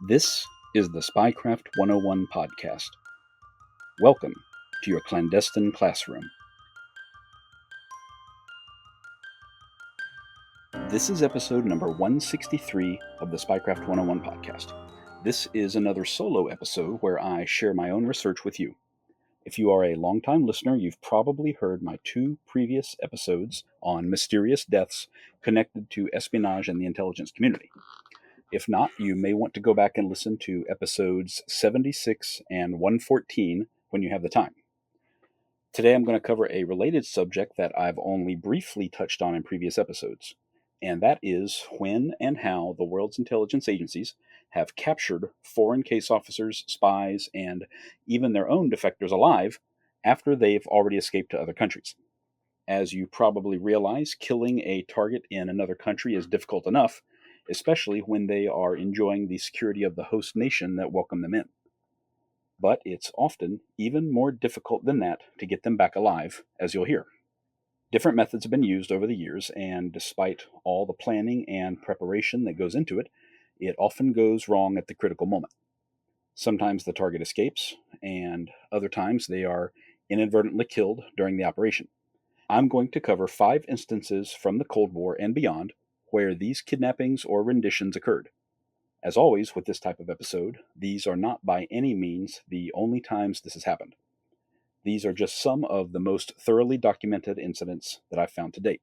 This is the Spycraft 101 podcast. Welcome to your clandestine classroom. This is episode number 163 of the Spycraft 101 podcast. This is another solo episode where I share my own research with you. If you are a longtime listener, you've probably heard my two previous episodes on mysterious deaths connected to espionage and the intelligence community. If not, you may want to go back and listen to episodes 76 and 114 when you have the time. Today I'm going to cover a related subject that I've only briefly touched on in previous episodes, and that is when and how the world's intelligence agencies have captured foreign case officers, spies, and even their own defectors alive after they've already escaped to other countries. As you probably realize, killing a target in another country is difficult enough, especially when they are enjoying the security of the host nation that welcomed them in. But it's often even more difficult than that to get them back alive, as you'll hear. Different methods have been used over the years, and despite all the planning and preparation that goes into it, it often goes wrong at the critical moment. Sometimes the target escapes, and other times they are inadvertently killed during the operation. I'm going to cover 5 instances from the Cold War and beyond where these kidnappings or renditions occurred. As always with this type of episode, these are not by any means the only times this has happened. These are just some of the most thoroughly documented incidents that I've found to date.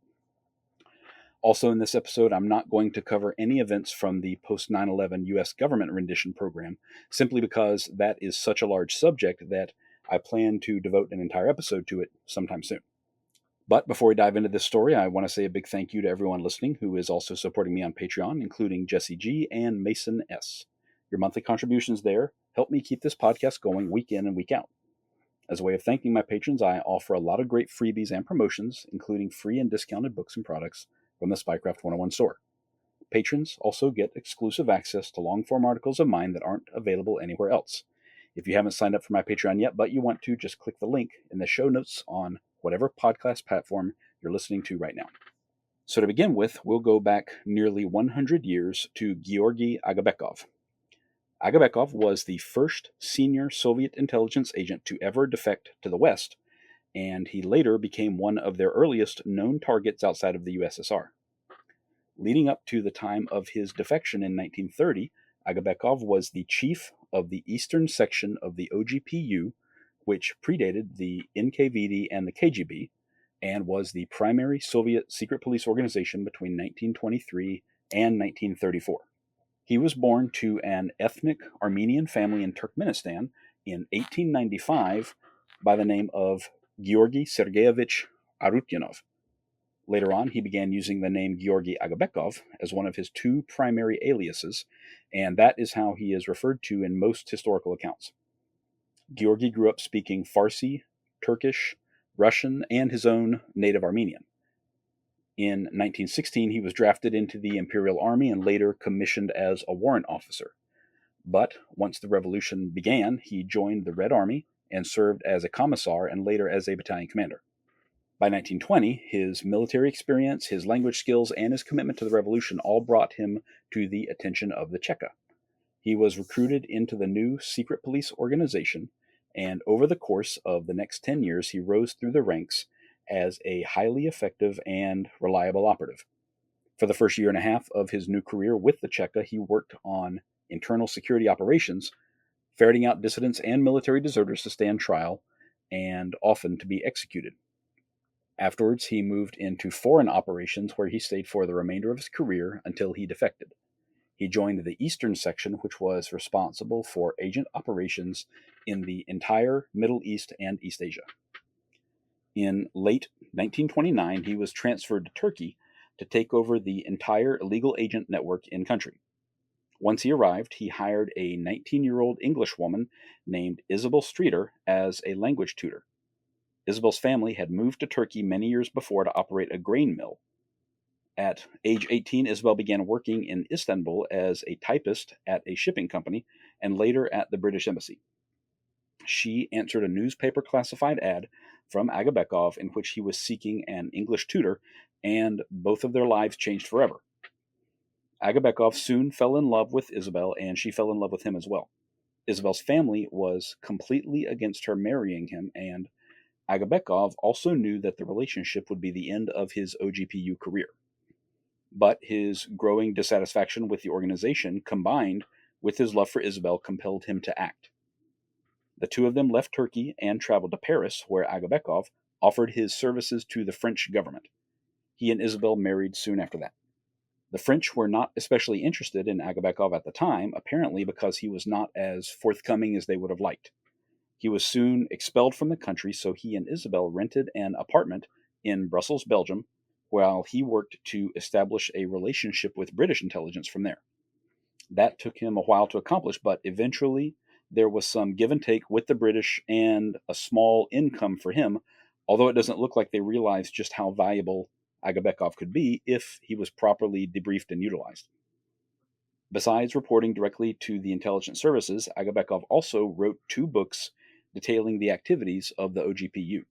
Also in this episode, I'm not going to cover any events from the post-9/11 U.S. government rendition program, simply because that is such a large subject that I plan to devote an entire episode to it sometime soon. But before we dive into this story, I want to say a big thank you to everyone listening who is also supporting me on Patreon, including Jesse G. and Mason S. Your monthly contributions there help me keep this podcast going week in and week out. As a way of thanking my patrons, I offer a lot of great freebies and promotions, including free and discounted books and products from the Spycraft 101 store. Patrons also get exclusive access to long-form articles of mine that aren't available anywhere else. If you haven't signed up for my Patreon yet, but you want to, just click the link in the show notes on whatever podcast platform you're listening to right now. So to begin with, we'll go back nearly 100 years to Georgy Agabekov. Agabekov was the first senior Soviet intelligence agent to ever defect to the West, and he later became one of their earliest known targets outside of the USSR. Leading up to the time of his defection in 1930, Agabekov was the chief of the eastern section of the OGPU, which predated the NKVD and the KGB, and was the primary Soviet secret police organization between 1923 and 1934. He was born to an ethnic Armenian family in Turkmenistan in 1895 by the name of Georgy Sergeyevich Arutyanov. Later on, he began using the name Georgy Agabekov as one of his 2 primary aliases, and that is how he is referred to in most historical accounts. Georgy grew up speaking Farsi, Turkish, Russian, and his own native Armenian. In 1916, he was drafted into the Imperial Army and later commissioned as a warrant officer. But once the revolution began, he joined the Red Army and served as a commissar and later as a battalion commander. By 1920, his military experience, his language skills, and his commitment to the revolution all brought him to the attention of the Cheka. He was recruited into the new secret police organization, and over the course of the next 10 years, he rose through the ranks as a highly effective and reliable operative. For the first year and a half of his new career with the Cheka, he worked on internal security operations, ferreting out dissidents and military deserters to stand trial and often to be executed. Afterwards, he moved into foreign operations where he stayed for the remainder of his career until he defected. He joined the Eastern Section, which was responsible for agent operations in the entire Middle East and East Asia. In late 1929, he was transferred to Turkey to take over the entire illegal agent network in country. Once he arrived, he hired a 19-year-old English woman named Isabel Streeter as a language tutor. Isabel's family had moved to Turkey many years before to operate a grain mill. At age 18, Isabel began working in Istanbul as a typist at a shipping company and later at the British Embassy. She answered a newspaper classified ad from Agabekov in which he was seeking an English tutor, and both of their lives changed forever. Agabekov soon fell in love with Isabel, and she fell in love with him as well. Isabel's family was completely against her marrying him, and Agabekov also knew that the relationship would be the end of his OGPU career. But his growing dissatisfaction with the organization, combined with his love for Isabel, compelled him to act. The two of them left Turkey and traveled to Paris, where Agabekov offered his services to the French government. He and Isabel married soon after that. The French were not especially interested in Agabekov at the time, apparently because he was not as forthcoming as they would have liked. He was soon expelled from the country, so he and Isabel rented an apartment in Brussels, Belgium, while he worked to establish a relationship with British intelligence from there. That took him a while to accomplish, but eventually there was some give and take with the British and a small income for him, although it doesn't look like they realized just how valuable Agabekov could be if he was properly debriefed and utilized. Besides reporting directly to the intelligence services, Agabekov also wrote 2 books detailing the activities of the OGPU.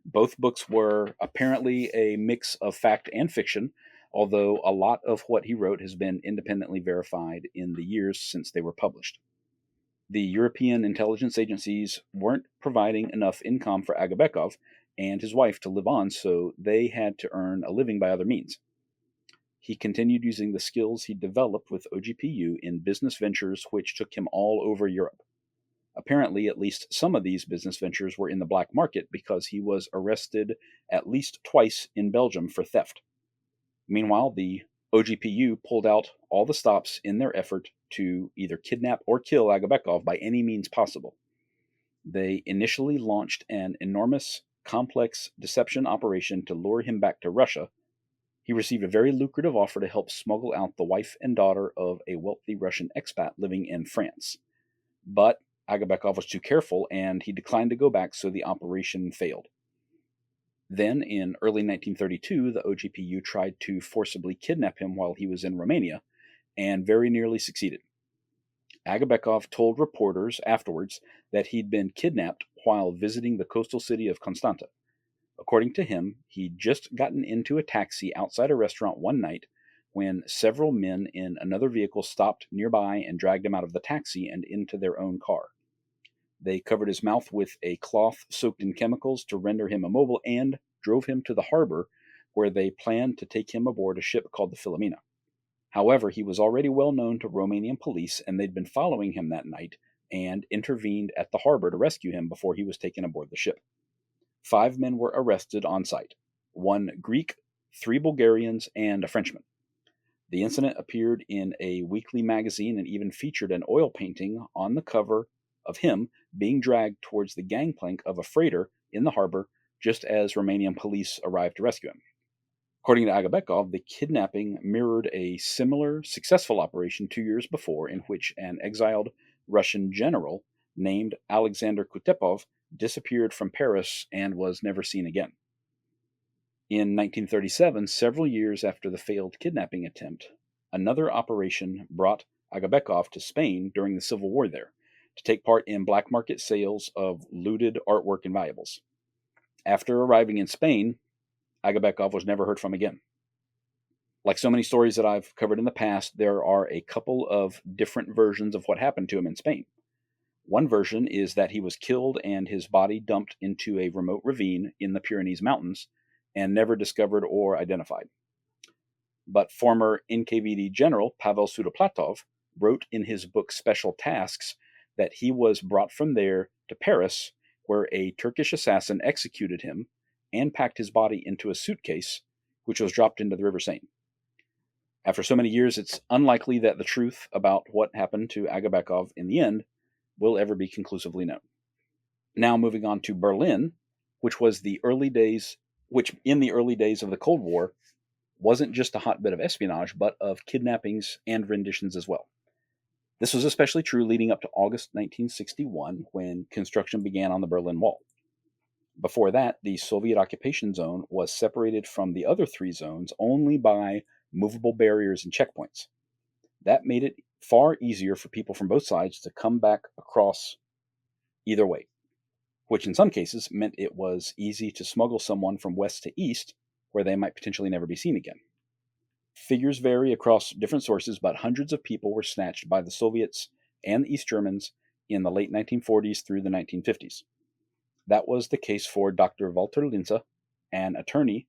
Both books were apparently a mix of fact and fiction, although a lot of what he wrote has been independently verified in the years since they were published. The European intelligence agencies weren't providing enough income for Agabekov and his wife to live on, so they had to earn a living by other means. He continued using the skills he developed with OGPU in business ventures which took him all over Europe. Apparently, at least some of these business ventures were in the black market because he was arrested at least twice in Belgium for theft. Meanwhile, the OGPU pulled out all the stops in their effort to either kidnap or kill Agabekov by any means possible. They initially launched an enormous, complex deception operation to lure him back to Russia. He received a very lucrative offer to help smuggle out the wife and daughter of a wealthy Russian expat living in France. But Agabekov was too careful, and he declined to go back, so the operation failed. Then, in early 1932, the OGPU tried to forcibly kidnap him while he was in Romania, and very nearly succeeded. Agabekov told reporters afterwards that he'd been kidnapped while visiting the coastal city of Constanta. According to him, he'd just gotten into a taxi outside a restaurant one night when several men in another vehicle stopped nearby and dragged him out of the taxi and into their own car. They covered his mouth with a cloth soaked in chemicals to render him immobile and drove him to the harbor, where they planned to take him aboard a ship called the Filomena. However, he was already well known to Romanian police, and they'd been following him that night and intervened at the harbor to rescue him before he was taken aboard the ship. 5 men were arrested on site, 1 Greek, 3 Bulgarians, and a Frenchman. The incident appeared in a weekly magazine and even featured an oil painting on the cover of him being dragged towards the gangplank of a freighter in the harbor just as Romanian police arrived to rescue him. According to Agabekov, the kidnapping mirrored a similar successful operation 2 years before, in which an exiled Russian general named Alexander Kutepov disappeared from Paris and was never seen again. In 1937, several years after the failed kidnapping attempt, another operation brought Agabekov to Spain during the Civil War there to take part in black market sales of looted artwork and valuables. After arriving in Spain, Agabekov was never heard from again. Like so many stories that I've covered in the past, there are a couple of different versions of what happened to him in Spain. One version is that he was killed and his body dumped into a remote ravine in the Pyrenees Mountains and never discovered or identified. But former NKVD General Pavel Sudoplatov wrote in his book Special Tasks that he was brought from there to Paris, where a Turkish assassin executed him and packed his body into a suitcase, which was dropped into the River Seine. After so many years, it's unlikely that the truth about what happened to Agabekov in the end will ever be conclusively known. Now moving on to Berlin, which in the early days of the Cold War wasn't just a hotbed of espionage, but of kidnappings and renditions as well. This was especially true leading up to August 1961, when construction began on the Berlin Wall. Before that, the Soviet occupation zone was separated from the other 3 zones only by movable barriers and checkpoints. That made it far easier for people from both sides to come back across either way, which in some cases meant it was easy to smuggle someone from west to east, where they might potentially never be seen again. Figures vary across different sources, but hundreds of people were snatched by the Soviets and the East Germans in the late 1940s through the 1950s. That was the case for Dr. Walter Linse, an attorney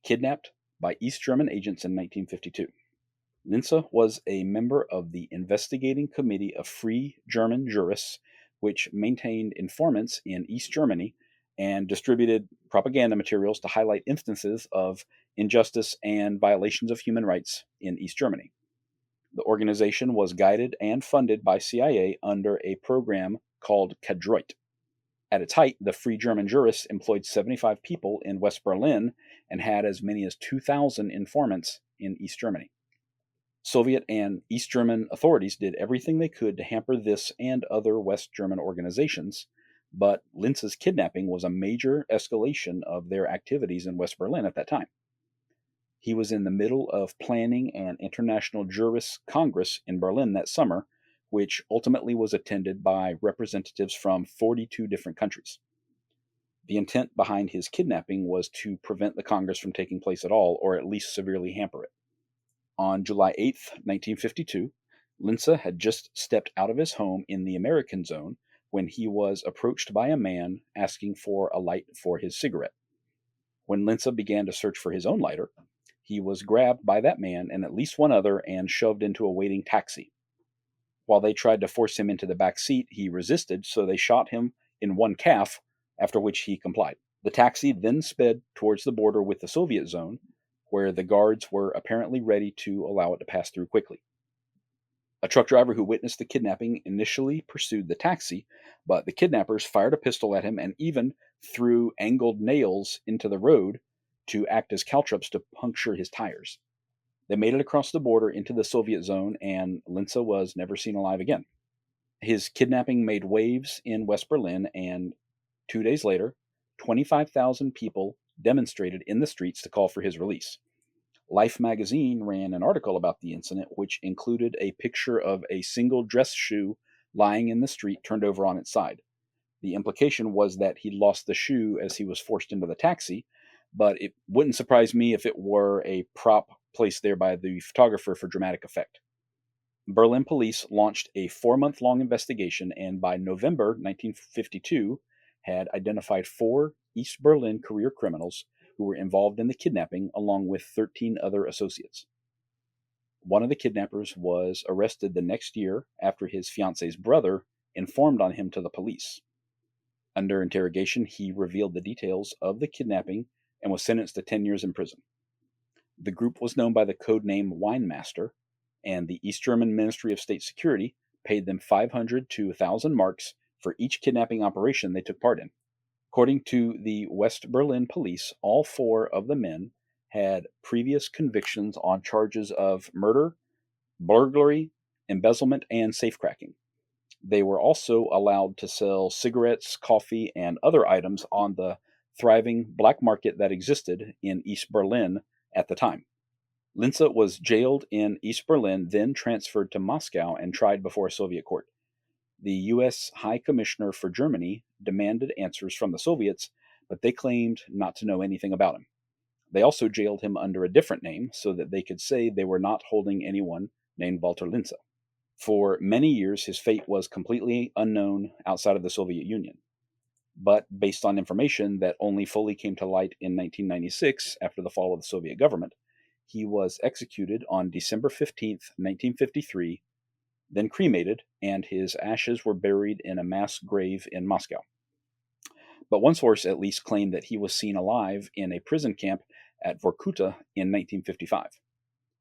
kidnapped by East German agents in 1952. Linse was a member of the Investigating Committee of Free German Jurists, which maintained informants in East Germany and distributed propaganda materials to highlight instances of injustice and violations of human rights in East Germany. The organization was guided and funded by CIA under a program called CADROIT. At its height, the Free German Jurists employed 75 people in West Berlin and had as many as 2,000 informants in East Germany. Soviet and East German authorities did everything they could to hamper this and other West German organizations, but Linse's kidnapping was a major escalation of their activities in West Berlin at that time. He was in the middle of planning an International Jurists Congress in Berlin that summer, which ultimately was attended by representatives from 42 different countries. The intent behind his kidnapping was to prevent the Congress from taking place at all, or at least severely hamper it. On July 8, 1952, Linse had just stepped out of his home in the American zone when he was approached by a man asking for a light for his cigarette. When Linse began to search for his own lighter, he was grabbed by that man and at least one other and shoved into a waiting taxi. While they tried to force him into the back seat, he resisted, so they shot him in one calf, after which he complied. The taxi then sped towards the border with the Soviet zone, where the guards were apparently ready to allow it to pass through quickly. A truck driver who witnessed the kidnapping initially pursued the taxi, but the kidnappers fired a pistol at him and even threw angled nails into the road to act as caltrops to puncture his tires. They made it across the border into the Soviet zone, and Linse was never seen alive again. His kidnapping made waves in West Berlin, and 2 days later, 25,000 people demonstrated in the streets to call for his release. Life magazine ran an article about the incident, which included a picture of a single dress shoe lying in the street turned over on its side. The implication was that he lost the shoe as he was forced into the taxi, but it wouldn't surprise me if it were a prop placed there by the photographer for dramatic effect. Berlin police launched a 4-month-long investigation, and by November 1952 had identified 4 East Berlin career criminals who were involved in the kidnapping, along with 13 other associates. One of the kidnappers was arrested the next year after his fiance's brother informed on him to the police. Under interrogation, he revealed the details of the kidnapping and was sentenced to 10 years in prison. The group was known by the code name Weinmaster, and the East German Ministry of State Security paid them 500 to 1,000 marks for each kidnapping operation they took part in. According to the West Berlin police, all 4 of the men had previous convictions on charges of murder, burglary, embezzlement, and safecracking. They were also allowed to sell cigarettes, coffee, and other items on the thriving black market that existed in East Berlin at the time. Linse was jailed in East Berlin, then transferred to Moscow and tried before a Soviet court. The U.S. High Commissioner for Germany demanded answers from the Soviets, but they claimed not to know anything about him. They also jailed him under a different name so that they could say they were not holding anyone named Walter Linse. For many years, his fate was completely unknown outside of the Soviet Union. But based on information that only fully came to light in 1996 after the fall of the Soviet government, he was executed on December 15, 1953, then cremated, and his ashes were buried in a mass grave in Moscow. But one source at least claimed that he was seen alive in a prison camp at Vorkuta in 1955.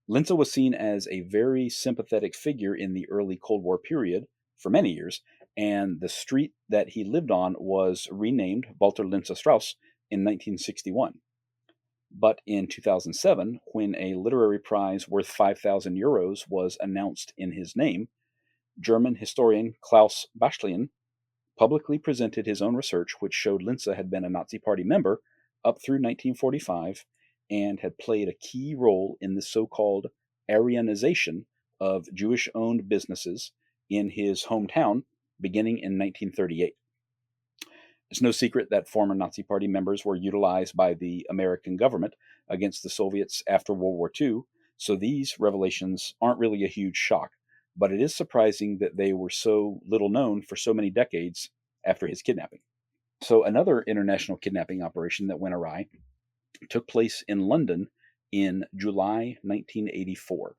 Linse was seen as a very sympathetic figure in the early Cold War period for many years, and the street that he lived on was renamed Walter Linse Strauss in 1961. But in 2007, when a literary prize worth 5,000 euros was announced in his name, German historian Klaus Bachlein publicly presented his own research, which showed Linse had been a Nazi Party member up through 1945 and had played a key role in the so-called Aryanization of Jewish-owned businesses in his hometown beginning in 1938. It's no secret that former Nazi Party members were utilized by the American government against the Soviets after World War II, So these revelations aren't really a huge shock, but it is surprising that they were so little known for so many decades after his kidnapping. So another international kidnapping operation that went awry took place in London in July 1984.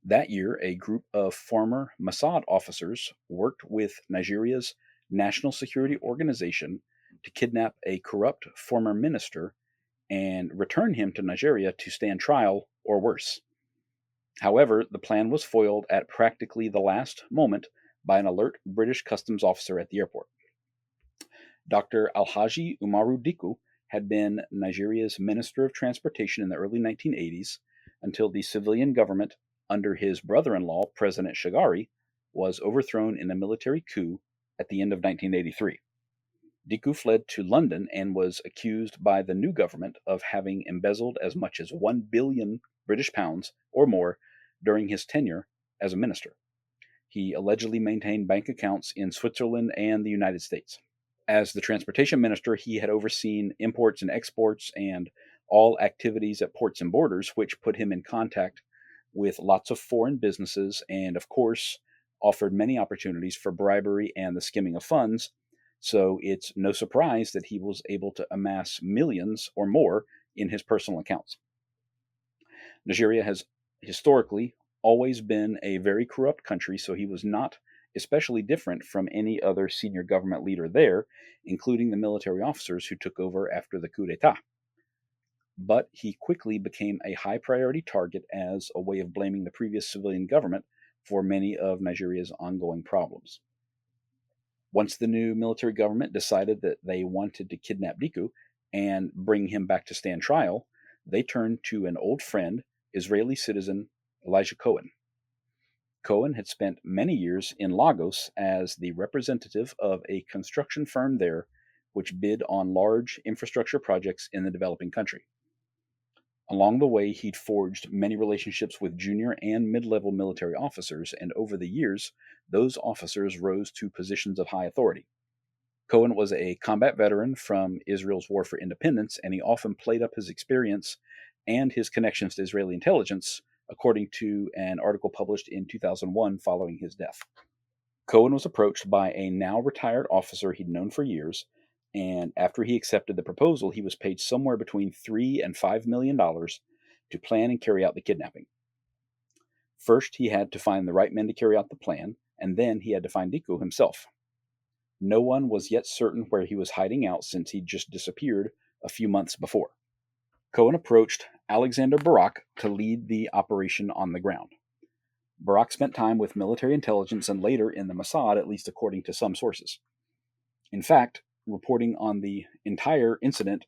That year, a group of former Mossad officers worked with Nigeria's National Security Organization to kidnap a corrupt former minister and return him to Nigeria to stand trial or worse. However, the plan was foiled at practically the last moment by an alert British customs officer at the airport. Dr. Alhaji Umaru Dikko had been Nigeria's Minister of Transportation in the early 1980s until the civilian government under his brother-in-law, President Shagari, was overthrown in a military coup at the end of 1983. Dikko fled to London and was accused by the new government of having embezzled as much as 1 billion British pounds or more during his tenure as a minister. He allegedly maintained bank accounts in Switzerland and the United States. As the transportation minister, he had overseen imports and exports and all activities at ports and borders, which put him in contact with lots of foreign businesses and, of course, offered many opportunities for bribery and the skimming of funds. So it's no surprise that he was able to amass millions or more in his personal accounts. Nigeria has historically always been a very corrupt country, so he was not especially different from any other senior government leader there, including the military officers who took over after the coup d'etat. But he quickly became a high priority target as a way of blaming the previous civilian government for many of Nigeria's ongoing problems. Once the new military government decided that they wanted to kidnap Dikko and bring him back to stand trial, they turned to an old friend, Israeli citizen Elijah Cohen. Cohen had spent many years in Lagos as the representative of a construction firm there, which bid on large infrastructure projects in the developing country. Along the way, he'd forged many relationships with junior and mid-level military officers, and over the years, those officers rose to positions of high authority. Cohen was a combat veteran from Israel's War for Independence, and he often played up his experience and his connections to Israeli intelligence, according to an article published in 2001 following his death. Cohen was approached by a now retired officer he'd known for years, and after he accepted the proposal, he was paid somewhere between $3 and $5 million to plan and carry out the kidnapping. First, he had to find the right men to carry out the plan, and then he had to find Dikko himself. No one was yet certain where he was hiding out since he'd just disappeared a few months before. Cohen approached Alexander Barak to lead the operation on the ground. Barak spent time with military intelligence and later in the Mossad, at least according to some sources. In fact, reporting on the entire incident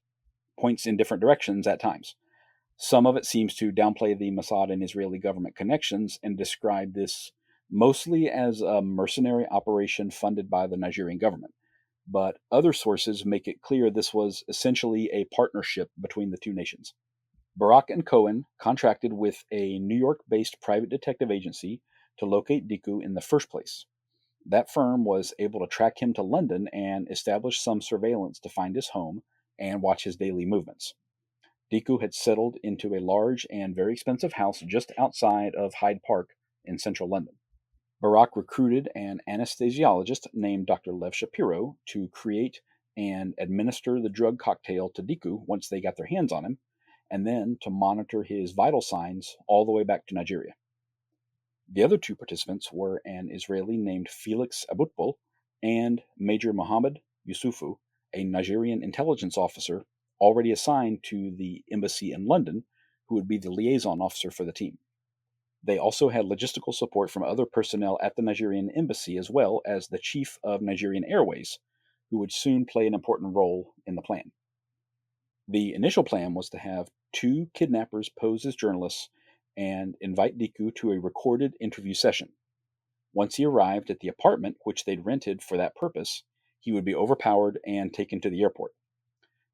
points in different directions at times. Some of it seems to downplay the Mossad and Israeli government connections and describe this mostly as a mercenary operation funded by the Nigerian government. But other sources make it clear this was essentially a partnership between the two nations. Barak and Cohen contracted with a New York-based private detective agency to locate Dikko in the first place. That firm was able to track him to London and establish some surveillance to find his home and watch his daily movements. Dikko had settled into a large and very expensive house just outside of Hyde Park in central London. Barak recruited an anesthesiologist named Dr. Lev Shapiro to create and administer the drug cocktail to Dikko once they got their hands on him, and then to monitor his vital signs all the way back to Nigeria. The other two participants were an Israeli named Felix Abutbul and Major Mohammed Yusufu, a Nigerian intelligence officer already assigned to the embassy in London, who would be the liaison officer for the team. They also had logistical support from other personnel at the Nigerian embassy, as well as the chief of Nigerian Airways, who would soon play an important role in the plan. The initial plan was to have two kidnappers pose as journalists and invite Dikko to a recorded interview session. Once he arrived at the apartment, which they'd rented for that purpose, he would be overpowered and taken to the airport.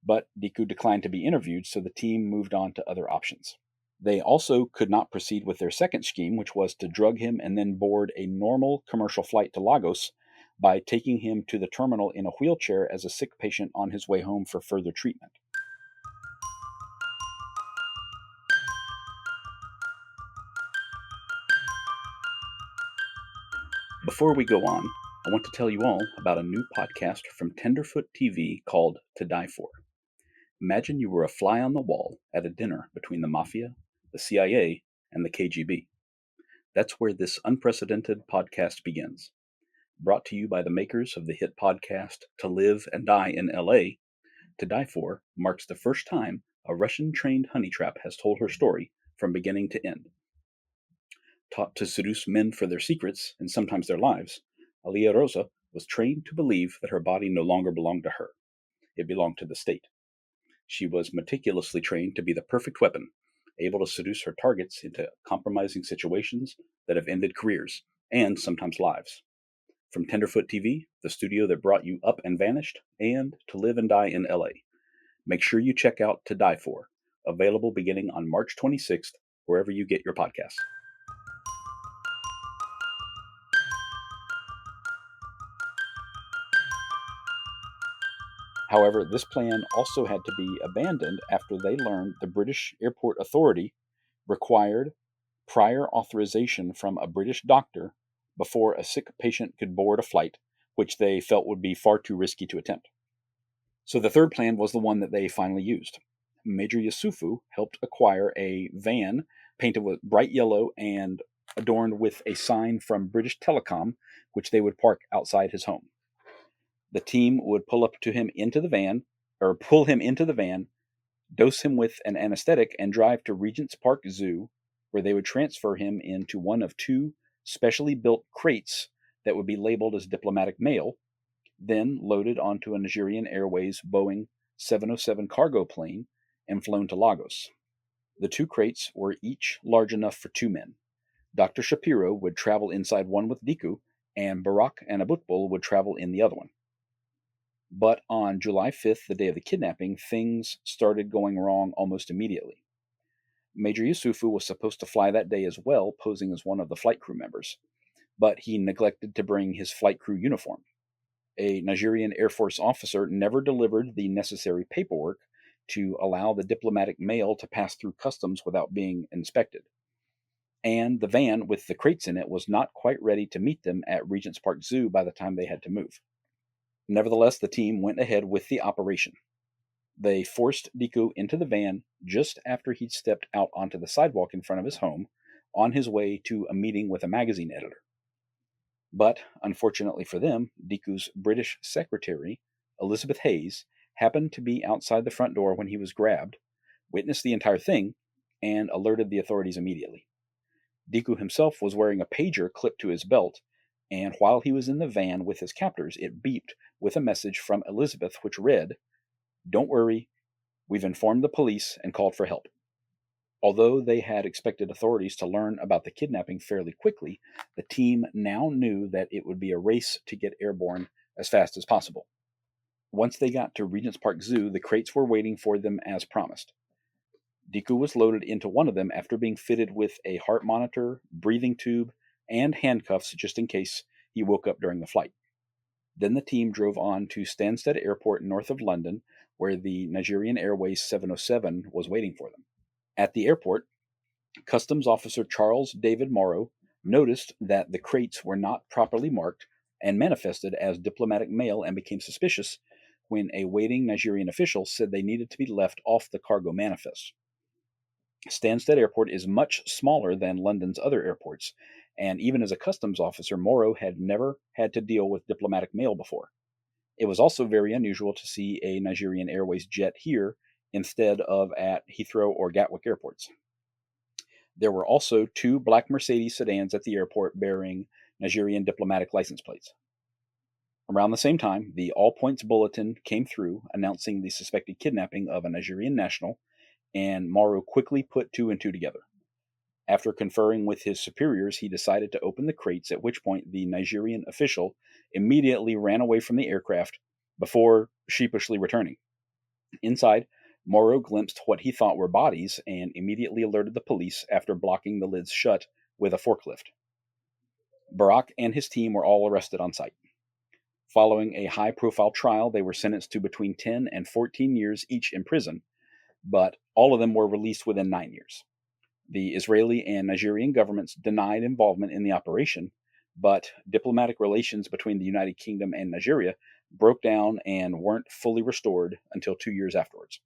But Dikko declined to be interviewed, so the team moved on to other options. They also could not proceed with their second scheme, which was to drug him and then board a normal commercial flight to Lagos by taking him to the terminal in a wheelchair as a sick patient on his way home for further treatment. Before we go on, I want to tell you all about a new podcast from Tenderfoot TV called To Die For. Imagine you were a fly on the wall at a dinner between the Mafia, the CIA, and the KGB. That's where this unprecedented podcast begins. Brought to you by the makers of the hit podcast To Live and Die in LA, To Die For marks the first time a Russian-trained honey trap has told her story from beginning to end. Taught to seduce men for their secrets and sometimes their lives, Alia Rosa was trained to believe that her body no longer belonged to her. It belonged to the state. She was meticulously trained to be the perfect weapon, able to seduce her targets into compromising situations that have ended careers and sometimes lives. From Tenderfoot TV, the studio that brought you Up and Vanished, and To Live and Die in LA. Make sure you check out To Die For, available beginning on March 26th, wherever you get your podcasts. However, this plan also had to be abandoned after they learned the British Airport Authority required prior authorization from a British doctor before a sick patient could board a flight, which they felt would be far too risky to attempt. So the third plan was the one that they finally used. Major Yusufu helped acquire a van painted with bright yellow and adorned with a sign from British Telecom, which they would park outside his home. The team would pull him into the van, dose him with an anesthetic, and drive to Regent's Park Zoo, where they would transfer him into one of two specially built crates that would be labeled as diplomatic mail, then loaded onto a Nigerian Airways Boeing 707 cargo plane and flown to Lagos. The two crates were each large enough for two men. Dr. Shapiro would travel inside one with Diku, and Barak and Abutbul would travel in the other one. But on July 5th, the day of the kidnapping, things started going wrong almost immediately. Major Yusufu was supposed to fly that day as well, posing as one of the flight crew members, but he neglected to bring his flight crew uniform. A Nigerian Air Force officer never delivered the necessary paperwork to allow the diplomatic mail to pass through customs without being inspected. And the van with the crates in it was not quite ready to meet them at Regent's Park Zoo by the time they had to move. Nevertheless, the team went ahead with the operation. They forced Diku into the van just after he'd stepped out onto the sidewalk in front of his home on his way to a meeting with a magazine editor. But, unfortunately for them, Diku's British secretary, Elizabeth Hayes, happened to be outside the front door when he was grabbed, witnessed the entire thing, and alerted the authorities immediately. Diku himself was wearing a pager clipped to his belt, and while he was in the van with his captors, it beeped with a message from Elizabeth which read, "Don't worry, we've informed the police and called for help." Although they had expected authorities to learn about the kidnapping fairly quickly, the team now knew that it would be a race to get airborne as fast as possible. Once they got to Regent's Park Zoo, the crates were waiting for them as promised. Diku was loaded into one of them after being fitted with a heart monitor, breathing tube, and handcuffs just in case he woke up during the flight. Then the team drove on to Stansted Airport north of London, where the Nigerian Airways 707 was waiting for them. At the airport, Customs Officer Charles David Morrow noticed that the crates were not properly marked and manifested as diplomatic mail and became suspicious when a waiting Nigerian official said they needed to be left off the cargo manifest. Stansted Airport is much smaller than London's other airports, and even as a customs officer, Morrow had never had to deal with diplomatic mail before. It was also very unusual to see a Nigerian Airways jet here instead of at Heathrow or Gatwick airports. There were also two black Mercedes sedans at the airport bearing Nigerian diplomatic license plates. Around the same time, the All Points Bulletin came through announcing the suspected kidnapping of a Nigerian national, and Morrow quickly put two and two together. After conferring with his superiors, he decided to open the crates, at which point the Nigerian official immediately ran away from the aircraft before sheepishly returning. Inside, Morrow glimpsed what he thought were bodies and immediately alerted the police after blocking the lids shut with a forklift. Barak and his team were all arrested on site. Following a high-profile trial, they were sentenced to between 10 and 14 years each in prison, but all of them were released within 9 years. The Israeli and Nigerian governments denied involvement in the operation, but diplomatic relations between the United Kingdom and Nigeria broke down and weren't fully restored until 2 years afterwards.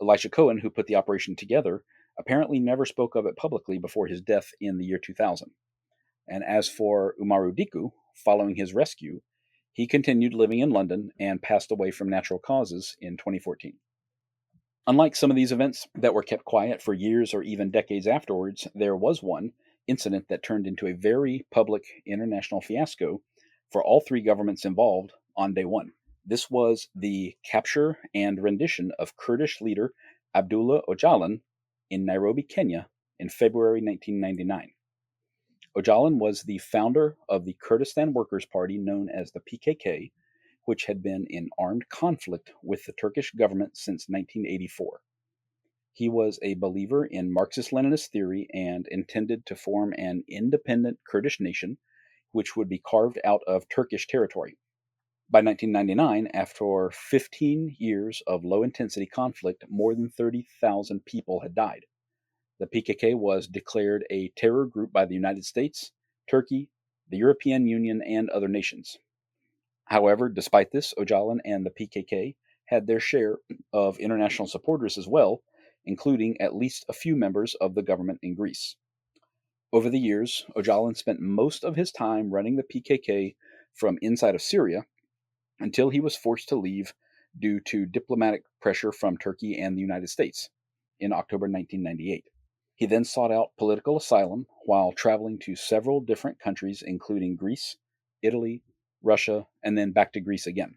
Elisha Cohen, who put the operation together, apparently never spoke of it publicly before his death in the year 2000. And as for Umaru Diku, following his rescue, he continued living in London and passed away from natural causes in 2014. Unlike some of these events that were kept quiet for years or even decades afterwards, there was one incident that turned into a very public international fiasco for all three governments involved on day one. This was the capture and rendition of Kurdish leader Abdullah Öcalan in Nairobi, Kenya in February 1999. Öcalan was the founder of the Kurdistan Workers' Party known as the PKK, which had been in armed conflict with the Turkish government since 1984. He was a believer in Marxist-Leninist theory and intended to form an independent Kurdish nation, which would be carved out of Turkish territory. By 1999, after 15 years of low-intensity conflict, more than 30,000 people had died. The PKK was declared a terror group by the United States, Turkey, the European Union, and other nations. However, despite this, Öcalan and the PKK had their share of international supporters as well, including at least a few members of the government in Greece. Over the years, Öcalan spent most of his time running the PKK from inside of Syria until he was forced to leave due to diplomatic pressure from Turkey and the United States in October 1998. He then sought out political asylum while traveling to several different countries, including Greece, Italy, Russia, and then back to Greece again.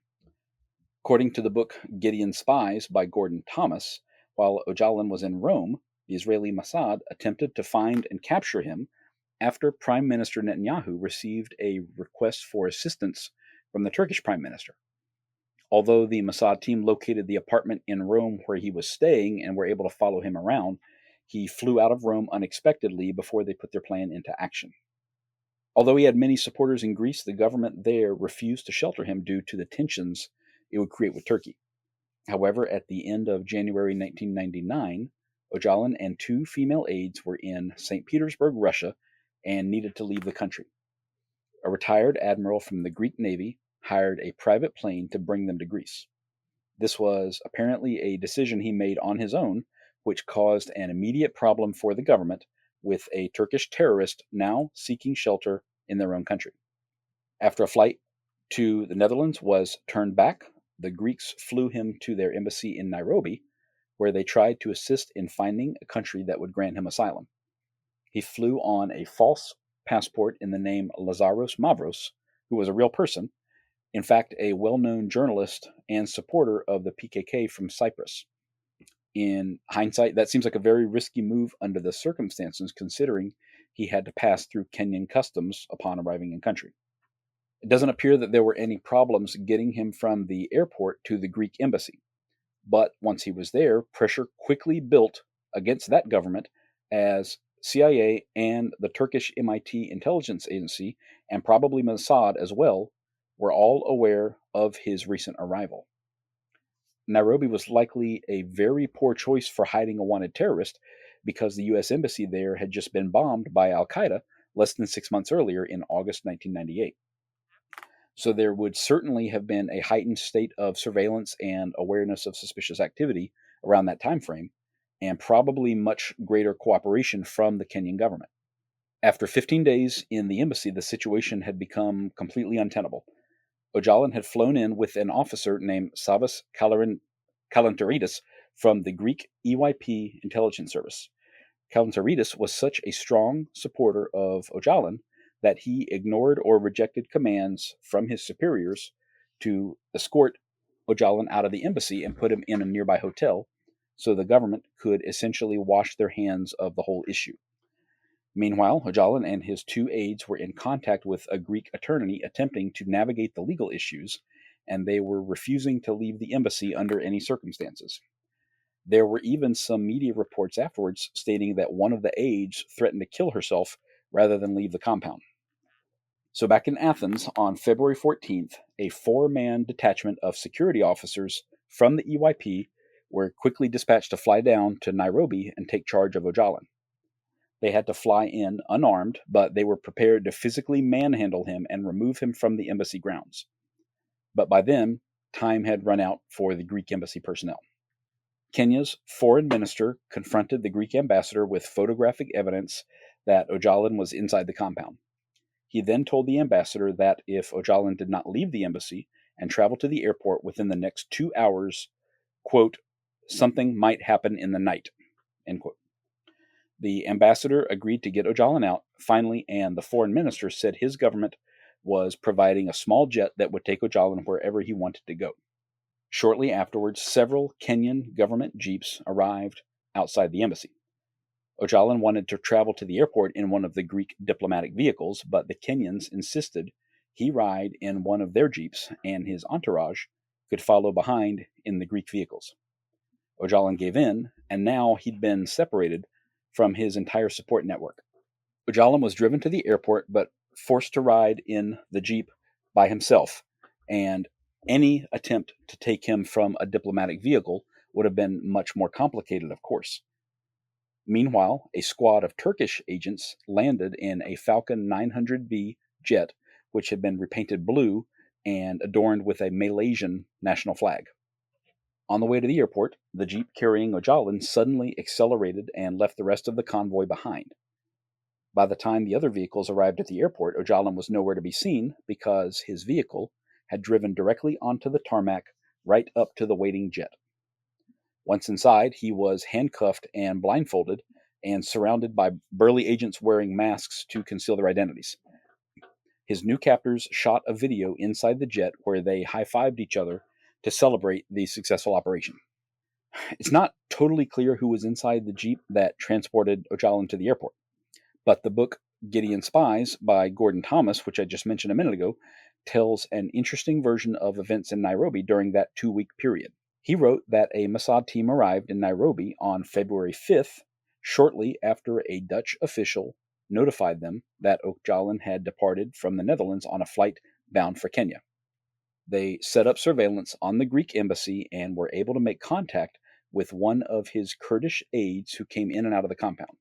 According to the book Gideon's Spies by Gordon Thomas, while Öcalan was in Rome, the Israeli Mossad attempted to find and capture him after Prime Minister Netanyahu received a request for assistance from the Turkish Prime Minister. Although the Mossad team located the apartment in Rome where he was staying and were able to follow him around, he flew out of Rome unexpectedly before they put their plan into action. Although he had many supporters in Greece, the government there refused to shelter him due to the tensions it would create with Turkey. However, at the end of January 1999, Öcalan and two female aides were in St. Petersburg, Russia, and needed to leave the country. A retired admiral from the Greek Navy hired a private plane to bring them to Greece. This was apparently a decision he made on his own, which caused an immediate problem for the government, with a Turkish terrorist now seeking shelter in their own country. After a flight to the Netherlands was turned back, the Greeks flew him to their embassy in Nairobi, where they tried to assist in finding a country that would grant him asylum. He flew on a false passport in the name Lazaros Mavros, who was a real person, in fact, a well-known journalist and supporter of the PKK from Cyprus. In hindsight, that seems like a very risky move under the circumstances, considering he had to pass through Kenyan customs upon arriving in country. It doesn't appear that there were any problems getting him from the airport to the Greek embassy. But once he was there, pressure quickly built against that government as CIA and the Turkish MIT intelligence agency, and probably Mossad as well, were all aware of his recent arrival. Nairobi was likely a very poor choice for hiding a wanted terrorist because the U.S. Embassy there had just been bombed by al-Qaeda less than 6 months earlier in August 1998. So there would certainly have been a heightened state of surveillance and awareness of suspicious activity around that time frame, and probably much greater cooperation from the Kenyan government. After 15 days in the embassy, the situation had become completely untenable. Öcalan had flown in with an officer named Savas Kalantaridis from the Greek EYP intelligence service. Kalantaridis was such a strong supporter of Öcalan that he ignored or rejected commands from his superiors to escort Öcalan out of the embassy and put him in a nearby hotel so the government could essentially wash their hands of the whole issue. Meanwhile, Öcalan and his two aides were in contact with a Greek attorney attempting to navigate the legal issues, and they were refusing to leave the embassy under any circumstances. There were even some media reports afterwards stating that one of the aides threatened to kill herself rather than leave the compound. So back in Athens, on February 14th, a 4-man detachment of security officers from the EYP were quickly dispatched to fly down to Nairobi and take charge of Öcalan. They had to fly in unarmed, but they were prepared to physically manhandle him and remove him from the embassy grounds. But by then, time had run out for the Greek embassy personnel. Kenya's foreign minister confronted the Greek ambassador with photographic evidence that Öcalan was inside the compound. He then told the ambassador that if Öcalan did not leave the embassy and travel to the airport within the next 2 hours, quote, something might happen in the night, end quote. The ambassador agreed to get Öcalan out finally, and the foreign minister said his government was providing a small jet that would take Öcalan wherever he wanted to go. Shortly afterwards, several Kenyan government jeeps arrived outside the embassy. Öcalan wanted to travel to the airport in one of the Greek diplomatic vehicles, but the Kenyans insisted he ride in one of their jeeps and his entourage could follow behind in the Greek vehicles. Öcalan gave in, and now he'd been separated from his entire support network. Öcalan was driven to the airport, but forced to ride in the jeep by himself, and any attempt to take him from a diplomatic vehicle would have been much more complicated, of course. Meanwhile, a squad of Turkish agents landed in a Falcon 900B jet, which had been repainted blue and adorned with a Malaysian national flag. On the way to the airport, the jeep carrying Öcalan suddenly accelerated and left the rest of the convoy behind. By the time the other vehicles arrived at the airport, Öcalan was nowhere to be seen because his vehicle had driven directly onto the tarmac right up to the waiting jet. Once inside, he was handcuffed and blindfolded and surrounded by burly agents wearing masks to conceal their identities. His new captors shot a video inside the jet where they high-fived each other to celebrate the successful operation. It's not totally clear who was inside the jeep that transported Öcalan to the airport, but the book Gideon Spies by Gordon Thomas, which I just mentioned a minute ago, tells an interesting version of events in Nairobi during that 2-week period. He wrote that a Mossad team arrived in Nairobi on February 5th, shortly after a Dutch official notified them that Öcalan had departed from the Netherlands on a flight bound for Kenya. They set up surveillance on the Greek embassy and were able to make contact with one of his Kurdish aides who came in and out of the compound.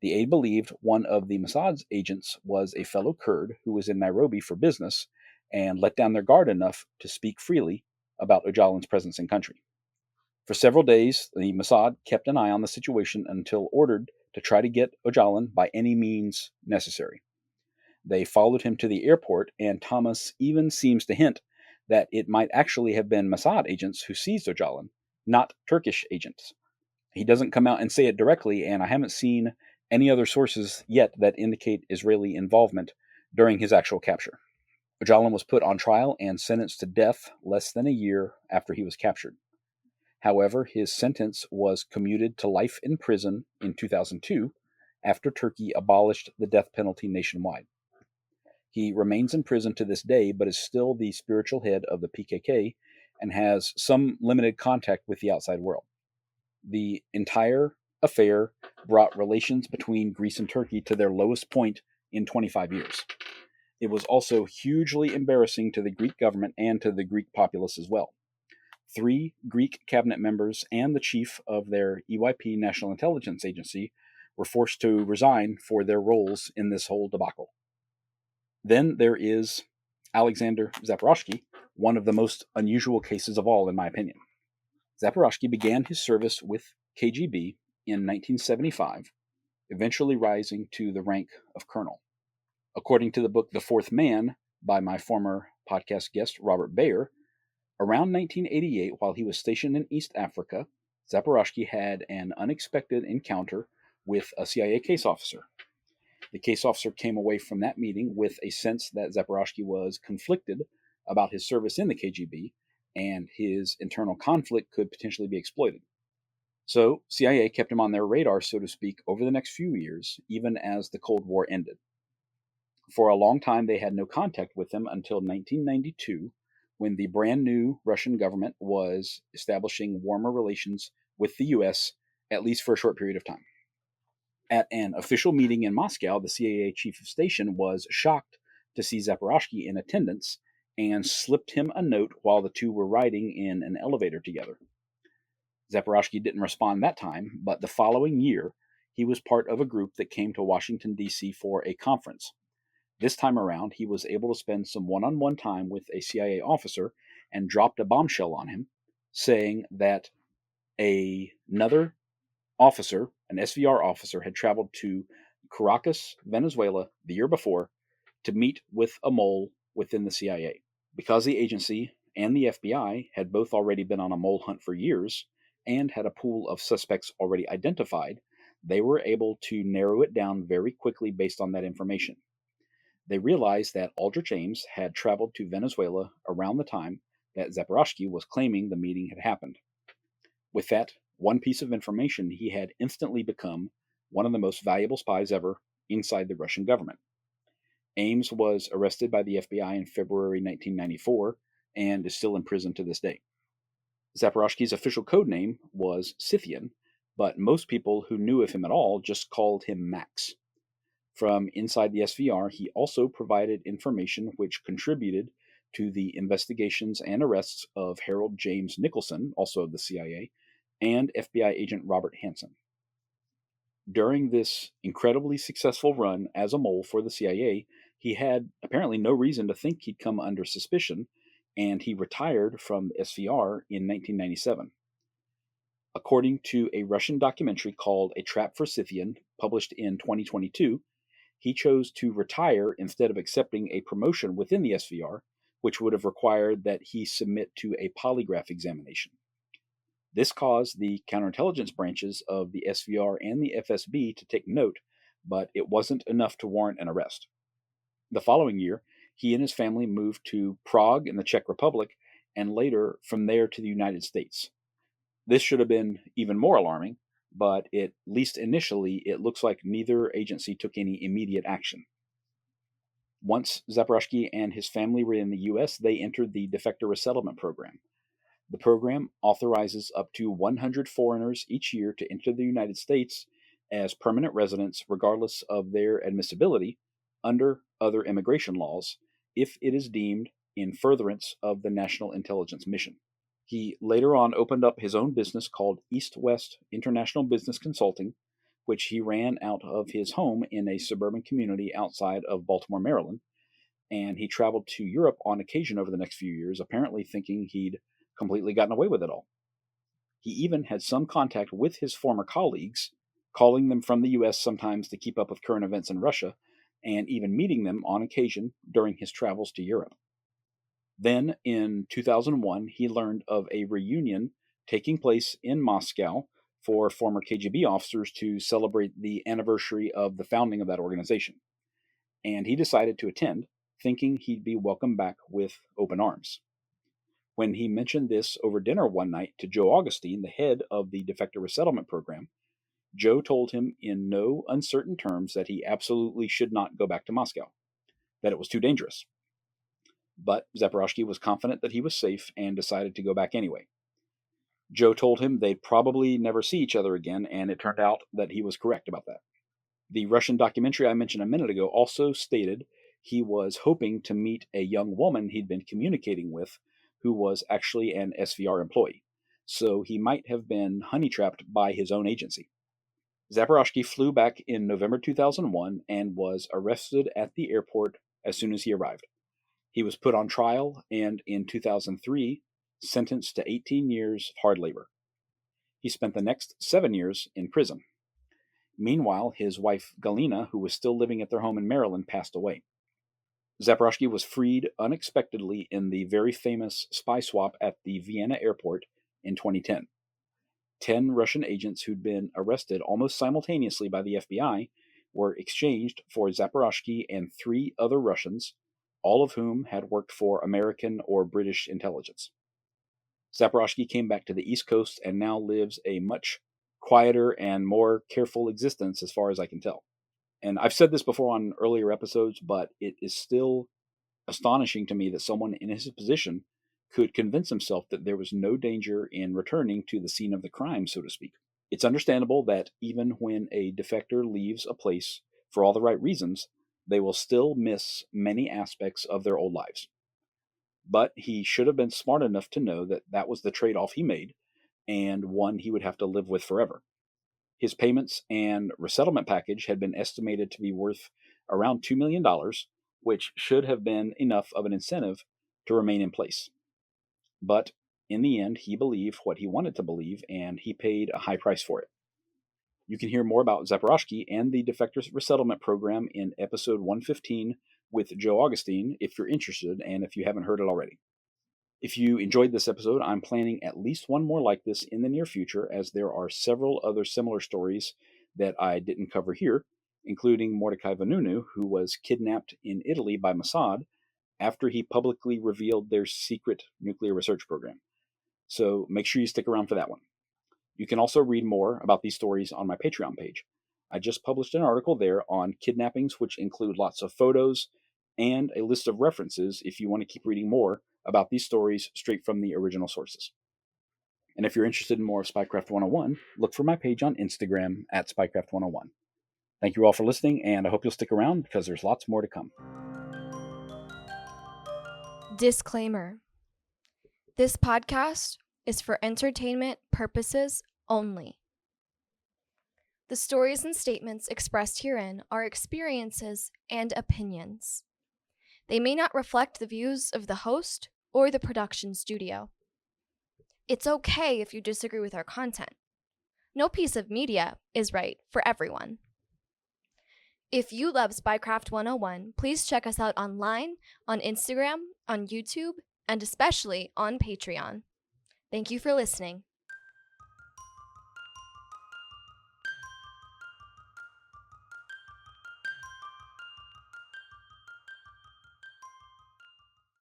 The aide believed one of the Mossad's agents was a fellow Kurd who was in Nairobi for business and let down their guard enough to speak freely about Öcalan's presence in country. For several days, the Mossad kept an eye on the situation until ordered to try to get Öcalan by any means necessary. They followed him to the airport, and Thomas even seems to hint that it might actually have been Mossad agents who seized Öcalan, not Turkish agents. He doesn't come out and say it directly, and I haven't seen any other sources yet that indicate Israeli involvement during his actual capture. Öcalan was put on trial and sentenced to death less than a year after he was captured. However, his sentence was commuted to life in prison in 2002 after Turkey abolished the death penalty nationwide. He remains in prison to this day, but is still the spiritual head of the PKK and has some limited contact with the outside world. The entire affair brought relations between Greece and Turkey to their lowest point in 25 years. It was also hugely embarrassing to the Greek government and to the Greek populace as well. 3 Greek cabinet members and the chief of their EYP National Intelligence Agency were forced to resign for their roles in this whole debacle. Then there is Alexander Zaporozhky, one of the most unusual cases of all, in my opinion. Zaporozhky began his service with KGB in 1975, eventually rising to the rank of colonel. According to the book The Fourth Man by my former podcast guest Robert Bayer, around 1988, while he was stationed in East Africa, Zaporozhky had an unexpected encounter with a CIA case officer. The case officer came away from that meeting with a sense that Zaporozhky was conflicted about his service in the KGB, and his internal conflict could potentially be exploited. So CIA kept him on their radar, so to speak, over the next few years, even as the Cold War ended. For a long time, they had no contact with him until 1992, when the brand new Russian government was establishing warmer relations with the U.S., at least for a short period of time. At an official meeting in Moscow, the CIA chief of station was shocked to see Zaporozhky in attendance and slipped him a note while the two were riding in an elevator together. Zaporozhky didn't respond that time, but the following year, He was part of a group that came to Washington, D.C. for a conference. This time around, he was able to spend some one-on-one time with a CIA officer and dropped a bombshell on him, saying that another officer, an SVR officer, had traveled to Caracas, Venezuela, the year before to meet with a mole within the CIA. Because the agency and the FBI had both already been on a mole hunt for years and had a pool of suspects already identified, they were able to narrow it down very quickly based on that information. They realized that Aldrich Ames had traveled to Venezuela around the time that Zaporoshky was claiming the meeting had happened. With that one piece of information, he had instantly become one of the most valuable spies ever inside the Russian government. Ames was arrested by the FBI in February 1994 and is still in prison to this day. Zaporoshky's official code name was Scythian, but most people who knew of him at all just called him Max. From inside the SVR, he also provided information which contributed to the investigations and arrests of Harold James Nicholson, also of the CIA, and FBI agent Robert Hansen. During this incredibly successful run as a mole for the CIA, he had apparently no reason to think he'd come under suspicion, and he retired from the SVR in 1997. According to a Russian documentary called A Trap for Scythian, published in 2022, he chose to retire instead of accepting a promotion within the SVR, which would have required that he submit to a polygraph examination. This caused the counterintelligence branches of the SVR and the FSB to take note, but it wasn't enough to warrant an arrest. The following year, he and his family moved to Prague in the Czech Republic, and later from there to the United States. This should have been even more alarming, but at least initially, it looks like neither agency took any immediate action. Once Zaporoshky and his family were in the U.S., they entered the Defector Resettlement Program. The program authorizes up to 100 foreigners each year to enter the United States as permanent residents, regardless of their admissibility under other immigration laws, if it is deemed in furtherance of the national intelligence mission. He later on opened up his own business called East West International Business Consulting, which he ran out of his home in a suburban community outside of Baltimore, Maryland, and he traveled to Europe on occasion over the next few years, apparently thinking he'd completely gotten away with it all. He even had some contact with his former colleagues, calling them from the US sometimes to keep up with current events in Russia, and even meeting them on occasion during his travels to Europe. Then, in 2001, he learned of a reunion taking place in Moscow for former KGB officers to celebrate the anniversary of the founding of that organization. And he decided to attend, thinking he'd be welcomed back with open arms. When he mentioned this over dinner one night to Joe Augustine, the head of the Defector Resettlement Program, Joe told him in no uncertain terms that he absolutely should not go back to Moscow, that it was too dangerous. But Zaporoshky was confident that he was safe and decided to go back anyway. Joe told him they'd probably never see each other again, and it turned out that he was correct about that. The Russian documentary I mentioned a minute ago also stated he was hoping to meet a young woman he'd been communicating with who was actually an SVR employee, so he might have been honey-trapped by his own agency. Zaporoshky flew back in November 2001 and was arrested at the airport as soon as he arrived. He was put on trial and, in 2003, sentenced to 18 years of hard labor. He spent the next 7 years in prison. Meanwhile, his wife Galina, who was still living at their home in Maryland, passed away. Zaporoshky was freed unexpectedly in the very famous spy swap at the Vienna airport in 2010. 10 Russian agents who'd been arrested almost simultaneously by the FBI were exchanged for Zaporoshky and 3 other Russians, all of whom had worked for American or British intelligence. Zaporoshky came back to the East Coast and now lives a much quieter and more careful existence as far as I can tell. And I've said this before on earlier episodes, but it is still astonishing to me that someone in his position could convince himself that there was no danger in returning to the scene of the crime, so to speak. It's understandable that even when a defector leaves a place for all the right reasons, they will still miss many aspects of their old lives. But he should have been smart enough to know that that was the trade-off he made, and one he would have to live with forever. His payments and resettlement package had been estimated to be worth around $2 million, which should have been enough of an incentive to remain in place. But in the end, he believed what he wanted to believe, and he paid a high price for it. You can hear more about Zaporoshky and the Defectors Resettlement Program in episode 115 with Joe Augustine if you're interested and if you haven't heard it already. If you enjoyed this episode, I'm planning at least one more like this in the near future, as there are several other similar stories that I didn't cover here, including Mordecai Vanunu, who was kidnapped in Italy by Mossad after he publicly revealed their secret nuclear research program. So make sure you stick around for that one. You can also read more about these stories on my Patreon page. I just published an article there on kidnappings, which include lots of photos and a list of references if you want to keep reading more about these stories straight from the original sources. And if you're interested in more of Spycraft 101, look for my page on Instagram at Spycraft 101. Thank you all for listening, and I hope you'll stick around because there's lots more to come. Disclaimer. This podcast is for entertainment purposes only. The stories and statements expressed herein are experiences and opinions. They may not reflect the views of the host or the production studio. It's okay if you disagree with our content. No piece of media is right for everyone. If you love Spycraft 101, please check us out online, on Instagram, on YouTube, and especially on Patreon. Thank you for listening.